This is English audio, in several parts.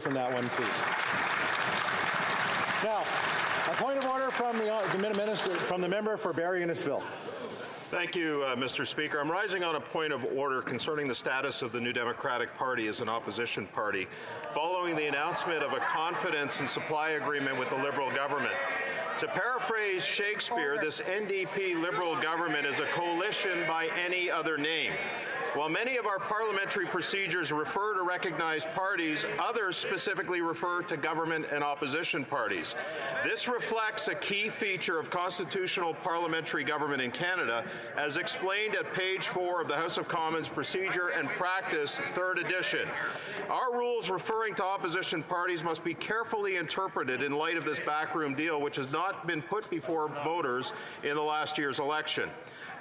from that one, please. Now, a point of order from the member for Bergen-Innisfil. Thank you, Mr. Speaker. I'm rising on a point of order concerning the status of the New Democratic Party as an opposition party, following the announcement of a confidence and supply agreement with the Liberal government. To paraphrase Shakespeare, this NDP Liberal government is a coalition by any other name. While many of our parliamentary procedures refer to recognized parties, others specifically refer to government and opposition parties. This reflects a key feature of constitutional parliamentary government in Canada, as explained at page 4 of the House of Commons Procedure and Practice, 3rd edition. Our rules referring to opposition parties must be carefully interpreted in light of this backroom deal, which has not been put before voters in the last year's election.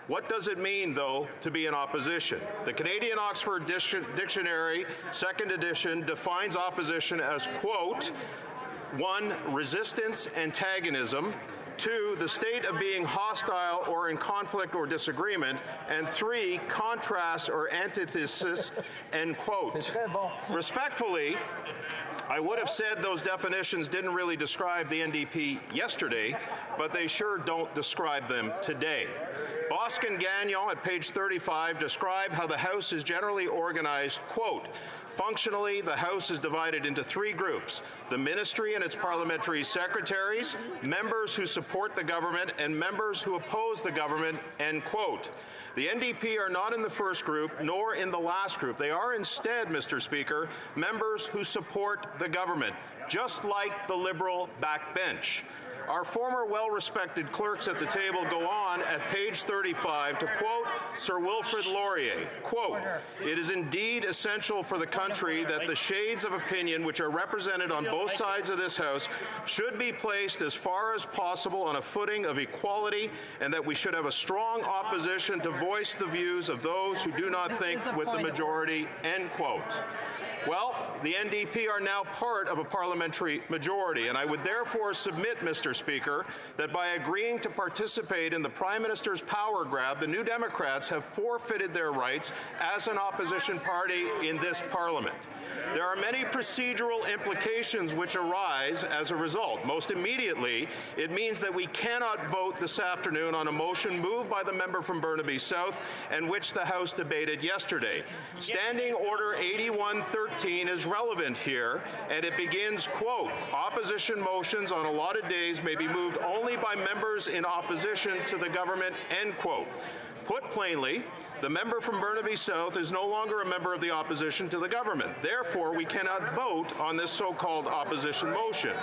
What does it mean, though, to be in opposition? The Canadian Oxford Dictionary, 2nd edition, defines opposition as, quote, 1, resistance, antagonism, 2, the state of being hostile or in conflict or disagreement, and 3, contrast or antithesis, end quote. Respectfully, I would have said those definitions didn't really describe the NDP yesterday, but they sure don't describe them today. Bosque and Gagnon at page 35 describe how the House is generally organized, quote, functionally, the House is divided into 3 groups: the Ministry and its parliamentary secretaries, members who support the government, and members who oppose the government, end quote. The NDP are not in the first group, nor in the last group. They are instead, Mr. Speaker, members who support the government, just like the Liberal backbench. Our former well-respected clerks at the table go on at page 35 to quote Sir Wilfrid Laurier, quote, it is indeed essential for the country that the shades of opinion which are represented on both sides of this House should be placed as far as possible on a footing of equality, and that we should have a strong opposition to voice the views of those who do not think with the majority, end quote. Well, the NDP are now part of a parliamentary majority, and I would therefore submit, Mr. Speaker, that by agreeing to participate in the Prime Minister's power grab, the New Democrats have forfeited their rights as an opposition party in this Parliament. There are many procedural implications which arise as a result. Most immediately, it means that we cannot vote this afternoon on a motion moved by the member from Burnaby South and which the House debated yesterday. Standing Order 8113 is relevant here, and it begins, quote, opposition motions on allotted days may be moved only by members in opposition to the government, end quote. Put plainly, the member from Burnaby South is no longer a member of the opposition to the government. Therefore, we cannot vote on this so-called opposition motion.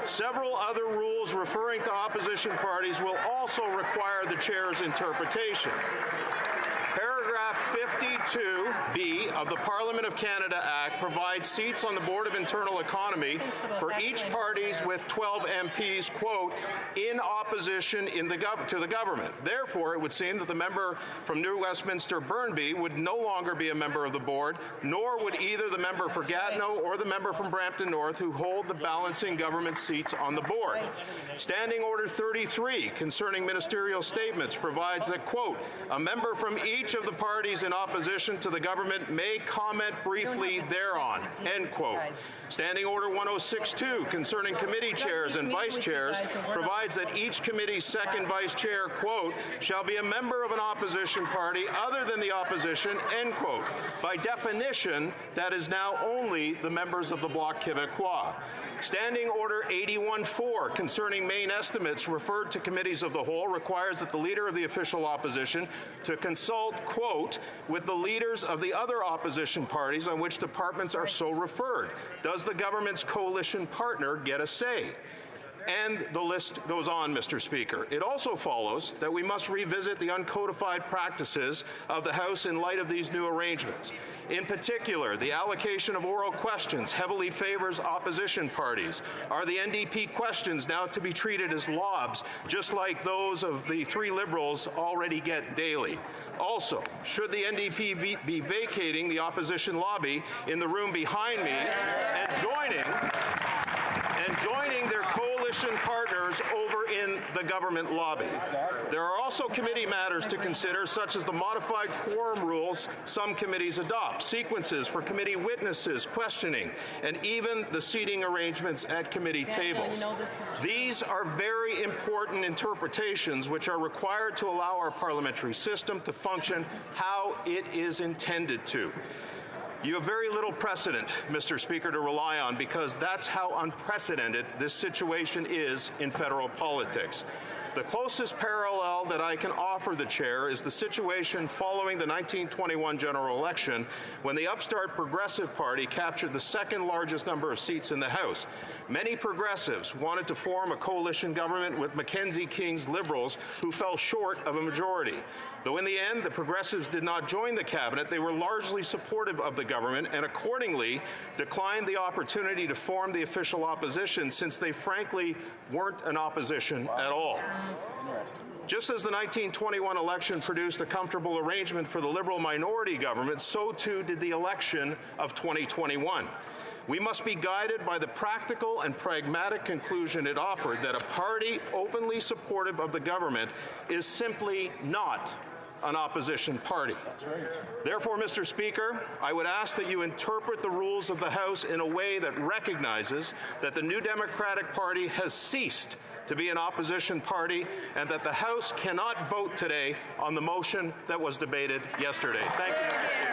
Several other rules referring to opposition parties will also require the chair's interpretation. Paragraph 52B of the Parliament of Canada Act provides seats on the Board of Internal Economy for each parties with 12 MPs, quote, in opposition to the government. Therefore, it would seem that the member from New Westminster Burnaby would no longer be a member of the board, nor would either the member for Gatineau or the member from Brampton North, who hold the balancing government seats on the board. Standing Order 33 concerning ministerial statements provides that, quote, a member from each of the parties in opposition to the government may comment briefly thereon, end quote. Standing Order 1062 concerning committee chairs and vice chairs provides that each committee's second vice chair, quote, shall be a member of an opposition party other than the opposition, end quote. By definition, that is now only the members of the Bloc Québécois. Standing Order 81-4 concerning main estimates referred to committees of the whole requires that the leader of the official opposition to consult, quote, with the leaders of the other opposition parties on which departments are so referred. Does the government's coalition partner get a say? And the list goes on, Mr. Speaker. It also follows that we must revisit the uncodified practices of the House in light of these new arrangements. In particular, the allocation of oral questions heavily favors opposition parties. Are the NDP questions now to be treated as lobs, just like those of the 3 Liberals already get daily? Also, should the NDP be vacating the opposition lobby in the room behind me and joining their coalition partners over in the government lobby. There are also committee matters to consider, such as the modified quorum rules some committees adopt, sequences for committee witnesses, questioning, and even the seating arrangements at committee tables. These are very important interpretations which are required to allow our parliamentary system to function how it is intended to. You have very little precedent, Mr. Speaker, to rely on because that's how unprecedented this situation is in federal politics. The closest parallel that I can offer the chair is the situation following the 1921 general election when the upstart Progressive Party captured the second largest number of seats in the House. Many progressives wanted to form a coalition government with Mackenzie King's Liberals, who fell short of a majority. Though in the end, the Progressives did not join the cabinet, they were largely supportive of the government and accordingly declined the opportunity to form the official opposition since they frankly weren't an opposition at all. Just as the 1921 election produced a comfortable arrangement for the Liberal minority government, so too did the election of 2021. We must be guided by the practical and pragmatic conclusion it offered that a party openly supportive of the government is simply not an opposition party. Therefore, Mr. Speaker, I would ask that you interpret the rules of the House in a way that recognizes that the New Democratic Party has ceased to be an opposition party and that the House cannot vote today on the motion that was debated yesterday. Thank you.